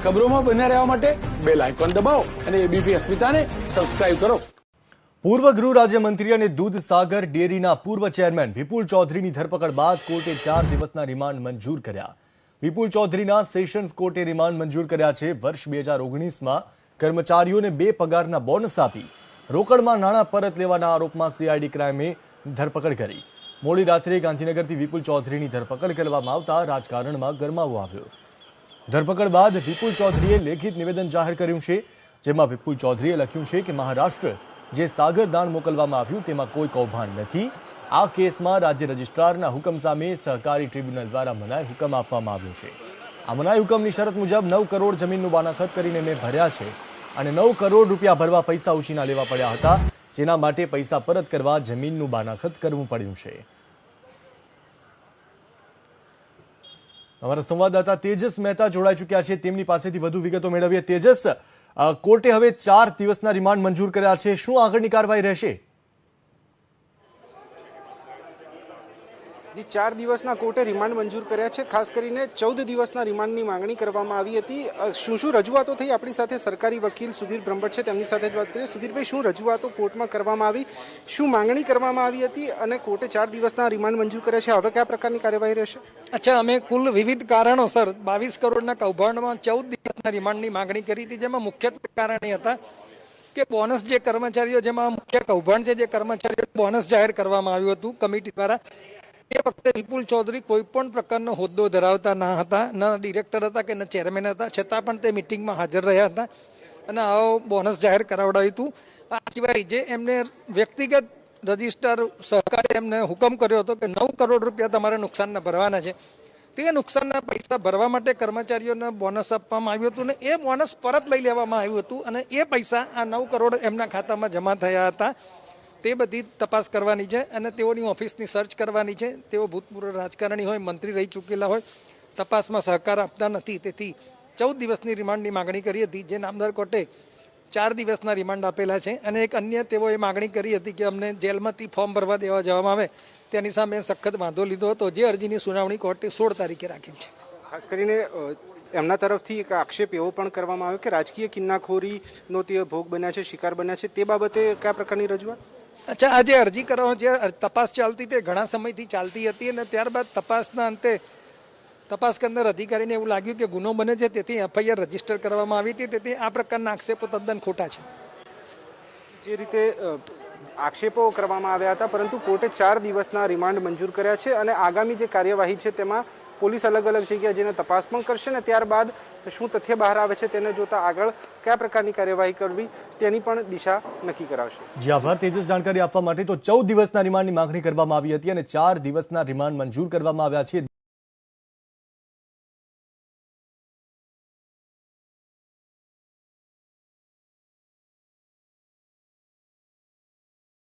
ખબરોમાં બન્યા રહેવા માટે બેલ આઇકોન દબાવો અને એબીપી અસ્મિતાને સબસ્ક્રાઇબ કરો। પૂર્વ ગૃહ રાજ્યમંત્રી અને દૂધસાગર ડેરીના પૂર્વ ચેરમેન વિપુલ ચૌધરીની ધરપકડ બાદ કોર્ટે 4 દિવસના રિમાન્ડ મંજૂર કર્યા। વિપુલ ચૌધરીના સેશન્સ કોર્ટે રિમાન્ડ મંજૂર કર્યા છે। વર્ષ 2019માં કર્મચારીઓને 2 પગારના બોનસ આપી રોકડમાં નાણાં પરત લેવાના આરોપમાં સીઆઈડી ક્રાઇમે ધરપકડ કરી। મોડી રાત્રે ગાંધીનગરથી વિપુલ ચૌધરીની ધરપકડ કરવામાં આવતા રાજકારણમાં ગરમાવો આવ્યો। ધરપકડ બાદ વિપુલ ચૌધરીએ લેખિત નિવેદન જાહેર કર્યું છે, જેમાં વિપુલ ચૌધરીએ લખ્યું છે કે મહારાષ્ટ્ર જે સાગર દાણ મોકલવામાં આવ્યું તેમાં કોઈ કૌભાંડ નથી। આ કેસમાં રાજ્ય રજિસ્ટ્રારના હુકમ સામે સહકારી ટ્રિબ્યુનલ દ્વારા મનાઈ હુકમ આપવામાં આવ્યો છે। આ મનાઈ હુકમની શરત મુજબ 9 કરોડ જમીનનું બાનાખત કરીને મેં ભર્યા છે અને 9 કરોડ રૂપિયા ભરવા પૈસા ઉછીના લેવા પડ્યા હતા, જેના માટે પૈસા પરત કરવા જમીનનું બાનાખત કરવું પડ્યું છે। અમારા સંવાદદાતા તેજસ મહેતા જોડાઈ ચૂક્યા છે, તેમની પાસેથી વધુ વિગતો મેળવીએ। તેજસ, કોર્ટે હવે 4 દિવસના રિમાન્ડ મંજૂર કર્યા છે, શું આગળની કાર્યવાહી રહેશે? 4 દિવસના કોર્ટે રિમાન્ડ મંજૂર કર્યા છે। ખાસ કરીને 14 દિવસના રિમાન્ડની માંગણી કરવામાં આવી હતી। શું રજૂઆતો થઈ? આપણી સાથે સરકારી વકીલ સુધીર બ્રહ્મભટ્ટ છે, તેમની સાથે જ વાત કરીએ। સુધીરભાઈ, શું રજૂઆતો કોર્ટમાં કરવામાં આવી, શું માંગણી કરવામાં આવી હતી અને કોર્ટે 4 દિવસના રિમાન્ડ મંજૂર કર્યા છે? હવે કયા પ્રકારની કાર્યવાહી રહેશે? અચ્છા, અમે કુલ વિવિધ કારણોસર 22 કરોડના કૌભાંડમાં 14 દિવસના રિમાન્ડની માંગણી કરી હતી, જેમાં મુખ્યત્વે કારણ એ હતા કે બોનસ જે કર્મચારીઓ, જેમાં મુખ્ય કૌભાંડ છે, જે કર્મચારીઓ બોનસ જાહેર કરવામાં આવ્યું હતું કમિટી દ્વારા, એ વખતે વિપુલ ચૌધરી કોઈ પણ પ્રકારનો હોદ્દો ધરાવતા ના હતા, ન ડિરેક્ટર હતા કે ન ચેરમેન હતા, છતાં પણ તે મિટિંગમાં હાજર રહ્યા હતા અને આવો બોનસ જાહેર કરાવડાવ્યું હતું। આ સિવાય જે એમને વ્યક્તિગત રજિસ્ટ્રાર સહકારે એમને હુકમ કર્યો હતો કે 9 કરોડ રૂપિયા તમારે નુકસાનના ભરવાના છે, તે નુકસાનના પૈસા ભરવા માટે કર્મચારીઓને બોનસ આપવામાં આવ્યું હતું ને એ બોનસ પરત લઈ લેવામાં આવ્યું હતું અને એ પૈસા આ 9 કરોડ એમના ખાતામાં જમા થયા હતા। તે બધી તપાસ કરવાની છે અને તેઓની ઓફિસની સર્ચ કરવાની છે। તેઓ ભૂતપૂર્વ રાજકારણી હોય, મંત્રી રહી ચૂકેલા હોય, તપાસમાં સહકાર આપતા નથી, તેથી 14 દિવસની રિમાન્ડની માગણી કરી હતી, જે નામદાર કોર્ટે 4 દિવસના રિમાન્ડ આપેલા છે। અને એક અન્ય તેઓએ માગણી કરી હતી કે અમને જેલમાંથી ફોર્મ ભરવા દેવા જવામાં આવે, તેની સામે સખત વાંધો લીધો હતો, જે અરજીની સુનાવણી કોર્ટે 16 તારીખે રાખી છે। ખાસ કરીને એમના તરફથી એક આક્ષેપ એવો પણ કરવામાં આવ્યો કે રાજકીય કિન્નાખોરીનો તે ભોગ બન્યા છે, શિકાર બન્યા છે, તે બાબતે કયા પ્રકારની રજૂઆત? અચ્છા, આ જે અરજી કરવા જે તપાસ ચાલતી તે ઘણા સમયથી ચાલતી હતી અને ત્યારબાદ તપાસના અંતે તપાસ કરનાર અધિકારીને એવું લાગ્યું કે ગુનો બને છે, તેથી એફઆઈઆર રજીસ્ટર કરવામાં આવી હતી, તેથી આ પ્રકારના આક્ષેપો તદ્દન ખોટા છે। જે રીતે આક્ષેપો કરવામાં આવ્યા હતા, પરંતુ કોર્ટે 4 દિવસના રિમાન્ડ મંજૂર કર્યા છે અને આગામી જે કાર્યવાહી છે તેમાં પોલીસ અલગ અલગ જગ્યાએ જઈને તપાસ પણ કરશે ને ત્યારબાદ શું તથ્ય બહાર આવે છે તેને જોતા આગળ કયા પ્રકારની કાર્યવાહી કરવી તેની પણ દિશા નક્કી કરાવશે। જી આભાર તેજસ, જાણકારી આપવા માટે। તો 14 દિવસના રિમાન્ડની માંગણી કરવામાં આવી હતી અને 4 દિવસના રિમાન્ડ મંજૂર કરવામાં આવ્યા છે।